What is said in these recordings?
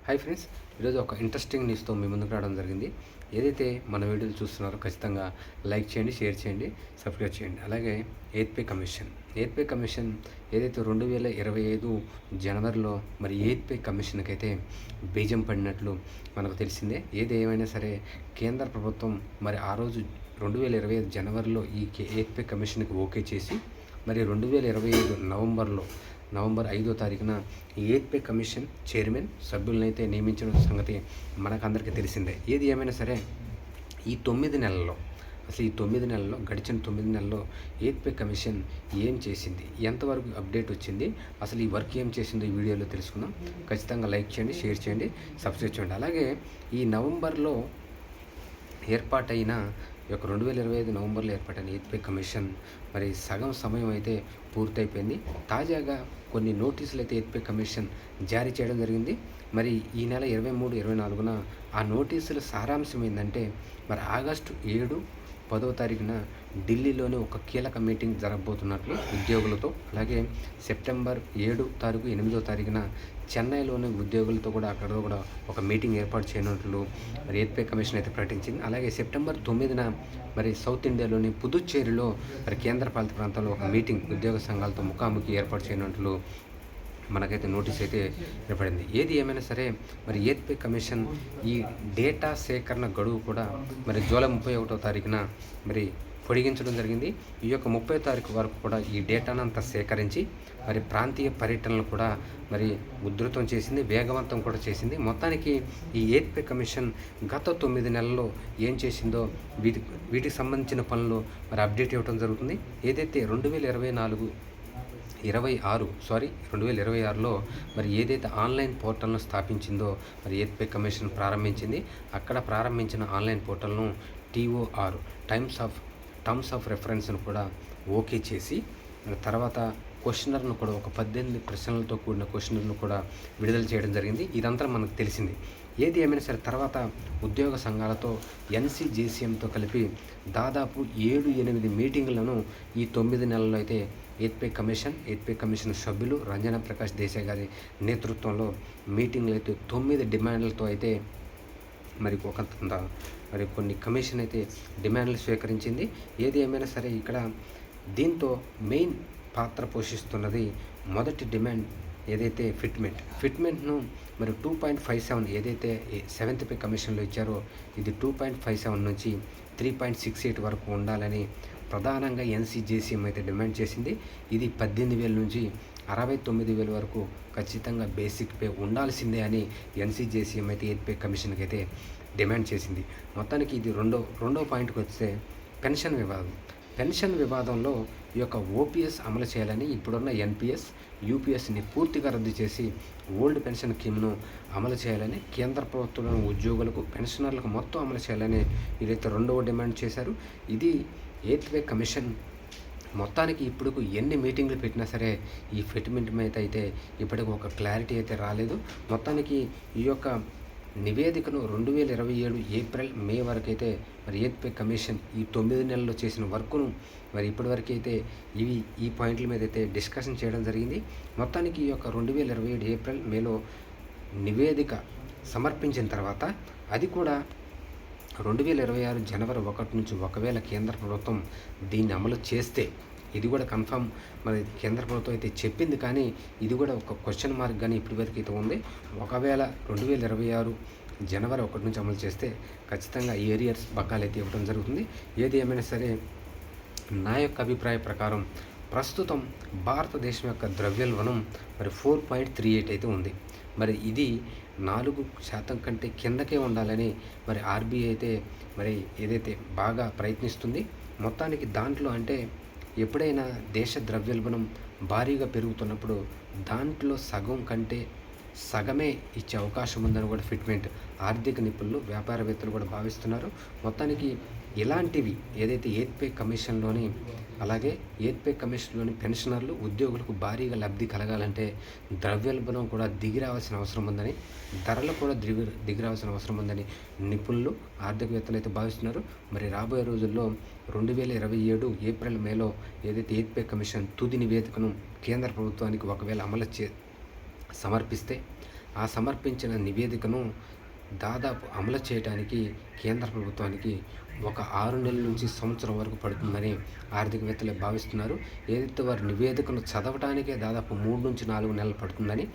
Hi friends, ఈరోజు ఒక interesting న్యూస్తో మీ ముందుకు రావడం జరిగింది. ఏదైతే మన వీడియోలు చూస్తున్నారో ఖచ్చితంగా లైక్ చేయండి, షేర్ చేయండి, సబ్స్క్రైబ్ చేయండి. అలాగే ఎయిత్ పే కమిషన్ ఏదైతే 2025 జనవరిలో మరి ఎయిత్ పే కమిషన్కి అయితే బీజం పడినట్లు మనకు తెలిసిందే. ఏది ఏమైనా సరే కేంద్ర ప్రభుత్వం మరి ఆ రోజు 2025 జనవరిలో ఈ ఎయిత్ పే కమిషన్కి ఓకే చేసి మరి 2025 నవంబర్ 5వ తారీఖున ఈ ఎయిత్ పే కమిషన్ చైర్మన్ సభ్యులనైతే నియమించిన సంగతి మనకందరికీ తెలిసిందే. ఏది ఏమైనా సరే ఈ 9 నెలల్లో గడిచిన 9 నెలల్లో ఎయిత్ పే కమిషన్ ఏం చేసింది, ఎంతవరకు అప్డేట్ వచ్చింది, అసలు ఈ వర్క్ ఏం చేసిందో ఈ వీడియోలో తెలుసుకుందాం. ఖచ్చితంగా లైక్ చేయండి, షేర్ చేయండి, సబ్స్క్రైబ్ చేయండి. అలాగే ఈ నవంబర్లో ఏర్పాటైన ఈ యొక్క 2025 నవంబర్లో ఏర్పాటైన ఎయిత్ పే కమిషన్ మరి సగం సమయం అయితే పూర్తయిపోయింది. తాజాగా కొన్ని నోటీసులు అయితే ఎయిత్ పే కమిషన్ జారీ చేయడం జరిగింది. మరి ఈ నెల 23, 24న ఆ నోటీసుల సారాంశం ఏంటంటే మరి ఆగస్టు 7, 10వ తారీఖున ఢిల్లీలోనే ఒక కీలక మీటింగ్ జరగబోతున్నట్లు ఉద్యోగులతో, అలాగే సెప్టెంబర్ 7 తారీఖు 8వ తారీఖున చెన్నైలోని ఉద్యోగులతో కూడా అక్కడ కూడా ఒక మీటింగ్ ఏర్పాటు చేయనున్నట్లు మరి ఎయిత్ పే కమిషన్ అయితే ప్రకటించింది. అలాగే సెప్టెంబర్ 9న మరి సౌత్ ఇండియాలోని పుదుచ్చేరిలో మరి కేంద్రపాలిత ప్రాంతంలో ఒక మీటింగ్ ఉద్యోగ సంఘాలతో ముఖాముఖి ఏర్పాటు చేయనున్నట్లు మనకైతే నోటీస్ అయితే ఏర్పడింది. ఏది ఏమైనా సరే మరి ఎయిత్ పే కమిషన్ ఈ డేటా సేకరణ గడువు కూడా మరి జూలై 31వ తారీఖున మరి పొడిగించడం జరిగింది. ఈ యొక్క 30వ తారీఖు వరకు కూడా ఈ డేటాను అంతా సేకరించి మరి ప్రాంతీయ పర్యటనలు కూడా మరి ఉధృతం చేసింది, వేగవంతం కూడా చేసింది. మొత్తానికి ఈ ఎయిత్ పే కమిషన్ గత 9 నెలల్లో ఏం చేసిందో వీటికి సంబంధించిన పనులు మరి అప్డేట్ ఇవ్వడం జరుగుతుంది. ఏదైతే 2026లో మరి ఏదైతే ఆన్లైన్ పోర్టల్ను స్థాపించిందో మరి ఎయిత్ పే కమిషన్ ప్రారంభించింది. అక్కడ ప్రారంభించిన ఆన్లైన్ పోర్టల్ను TOR టర్మ్స్ ఆఫ్ రెఫరెన్స్ను కూడా ఓకే చేసి తర్వాత క్వశ్చనర్ను కూడా ఒక 18 ప్రశ్నలతో కూడిన క్వశ్చనర్ను కూడా విడుదల చేయడం జరిగింది. ఇదంతా మనకు తెలిసింది. ఏది ఏమైనా సరే తర్వాత ఉద్యోగ సంఘాలతో NCJCMతో కలిపి దాదాపు 7-8 మీటింగులను ఈ 9 నెలల్లో అయితే ఎయిత్ పే కమిషన్ సభ్యులు రంజనా ప్రకాష్ దేశాయ్ గారి నేతృత్వంలో మీటింగ్లు అయితే 9 డిమాండ్లతో అయితే మరి కొన్ని కమిషన్ అయితే డిమాండ్లు స్వీకరించింది. ఏది ఏమైనా సరే ఇక్కడ దీంతో మెయిన్ పాత్ర పోషిస్తున్నది మొదటి డిమాండ్ ఏదైతే ఫిట్మెంట్ను మరి 2.57 ఏదైతే 7th పే కమిషన్లో ఇచ్చారో ఇది 2.57 నుంచి 3.68 వరకు ఉండాలని ప్రధానంగా NCJCM అయితే డిమాండ్ చేసింది. ఇది 18,000 నుంచి 69,000 వరకు ఖచ్చితంగా బేసిక్ పే ఉండాల్సిందే అని NCJCM అయితే ఎయిత్ పే కమిషన్కి అయితే డిమాండ్ చేసింది. మొత్తానికి ఇది రెండో పాయింట్కి వస్తే పెన్షన్ వివాదంలో ఈ యొక్క OPS అమలు చేయాలని, ఇప్పుడున్న NPS, UPSని పూర్తిగా రద్దు చేసి ఓల్డ్ పెన్షన్ స్కీమ్ను అమలు చేయాలని, కేంద్ర ప్రభుత్వంలోని ఉద్యోగులకు, పెన్షనర్లకు మొత్తం అమలు చేయాలని వీరైతే రెండవ డిమాండ్ చేశారు. ఇది ఎయిత్ పే కమిషన్ మొత్తానికి ఇప్పుడు ఎన్ని మీటింగ్లు పెట్టినా సరే ఈ ఫిట్మెంట్ మీద అయితే ఇప్పటికి ఒక క్లారిటీ అయితే రాలేదు. మొత్తానికి ఈ యొక్క నివేదికను 2027 ఏప్రిల్, మే వరకు అయితే మరి ఎయిత్ పే కమిషన్ ఈ 9 నెలల్లో చేసిన వర్కును మరి ఇప్పటివరకు అయితే ఈ పాయింట్ల మీద అయితే డిస్కషన్ చేయడం జరిగింది. మొత్తానికి ఈ యొక్క 2027 ఏప్రిల్, మేలో నివేదిక సమర్పించిన తర్వాత అది కూడా 2026 జనవరి 1 నుంచి ఒకవేళ కేంద్ర ప్రభుత్వం దీన్ని అమలు చేస్తే, ఇది కూడా కన్ఫర్మ్ మరి కేంద్ర ప్రభుత్వం అయితే చెప్పింది, కానీ ఇది కూడా ఒక క్వశ్చన్ మార్క్ కానీ ఇప్పటివరకు అయితే ఉంది. ఒకవేళ 2026 జనవరి 1 నుంచి అమలు చేస్తే ఖచ్చితంగా ఏరియర్స్ బకాలు అయితే ఇవ్వడం జరుగుతుంది. ఏది ఏమైనా సరే నా యొక్క అభిప్రాయ ప్రకారం ప్రస్తుతం భారతదేశం యొక్క ద్రవ్యోల్బణం మరి 4.38 అయితే ఉంది. మరి ఇది 4% కంటే కిందకే ఉండాలని మరి RBI అయితే మరి ఏదైతే బాగా ప్రయత్నిస్తుంది. మొత్తానికి దాంట్లో అంటే ఎప్పుడైనా దేశ ద్రవ్యోల్బణం భారీగా పెరుగుతున్నప్పుడు దాంట్లో సగం కంటే సగమే ఇచ్చే అవకాశం ఉందని కూడా ఫిట్మెంట్ ఆర్థిక నిపుణులు, వ్యాపారవేత్తలు కూడా భావిస్తున్నారు. మొత్తానికి ఇలాంటివి ఏదైతే ఎయిత్ పే కమిషన్లోని, అలాగే ఎయిత్ పే కమిషన్లోని పెన్షనర్లు, ఉద్యోగులకు భారీగా లబ్ధి కలగాలంటే ద్రవ్యోల్బణం కూడా దిగిరావాల్సిన అవసరం ఉందని, ధరలు కూడా దిగిరావాల్సిన అవసరం ఉందని నిపుణులు, ఆర్థికవేత్తలు అయితే భావిస్తున్నారు. మరి రాబోయే రోజుల్లో 2027 ఏప్రిల్, మేలో ఏదైతే ఎయిత్ పే కమిషన్ తుది నివేదికను కేంద్ర ప్రభుత్వానికి ఒకవేళ సమర్పిస్తే ఆ సమర్పించిన నివేదికను దాదాపు అమలు చేయడానికి కేంద్ర ప్రభుత్వానికి ఒక 6 నెలల నుంచి సంవత్సరం వరకు పడుతుందని ఆర్థికవేత్తలు భావిస్తున్నారు. ఏదైతే వారి నివేదికను చదవటానికే దాదాపు 3 నుంచి 4 నెలలు పడుతుందని,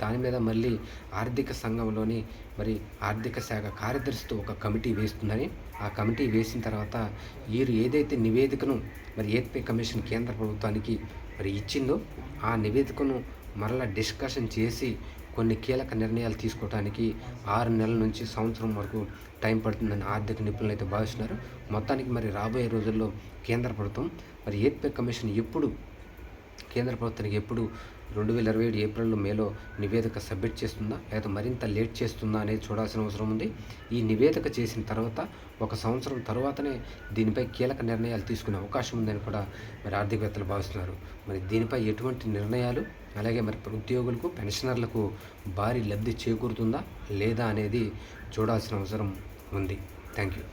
దాని మీద మళ్ళీ ఆర్థిక సంఘంలోని ఆర్థిక శాఖ కార్యదర్శితో ఒక కమిటీ వేస్తుందని, ఆ కమిటీ వేసిన తర్వాత వీరు ఏదైతే నివేదికను 8th పే కమిషన్ కేంద్ర ప్రభుత్వానికి ఇచ్చిందో ఆ నివేదికను మరలా డిస్కషన్ చేసి కొన్ని కీలక నిర్ణయాలు తీసుకోవడానికి 6 నెలల నుంచి సంవత్సరం వరకు టైం పడుతుందని ఆర్థిక నిపుణులు అయితే భావిస్తున్నారు. మొత్తానికి రాబోయే రోజుల్లో కేంద్ర ప్రభుత్వం 8th పే కమిషన్ కేంద్ర ప్రభుత్వానికి ఎప్పుడు 2027 ఏప్రిల్లో మేలో నివేదిక సబ్మిట్ చేస్తుందా లేదా మరింత లేట్ చేస్తుందా అనేది చూడాల్సిన అవసరం ఉంది. ఈ నివేదిక చేసిన తర్వాత 1 సంవత్సరం తర్వాతనే దీనిపై కీలక నిర్ణయాలు తీసుకునే అవకాశం ఉందని కూడా ఆర్థికవేత్తలు భావిస్తున్నారు. దీనిపై ఎటువంటి నిర్ణయాలు, అలాగే ఉద్యోగులకు, పెన్షనర్లకు భారీ లబ్ధి చేకూరుతుందా లేదా అనేది చూడాల్సిన అవసరం ఉంది. Thank you.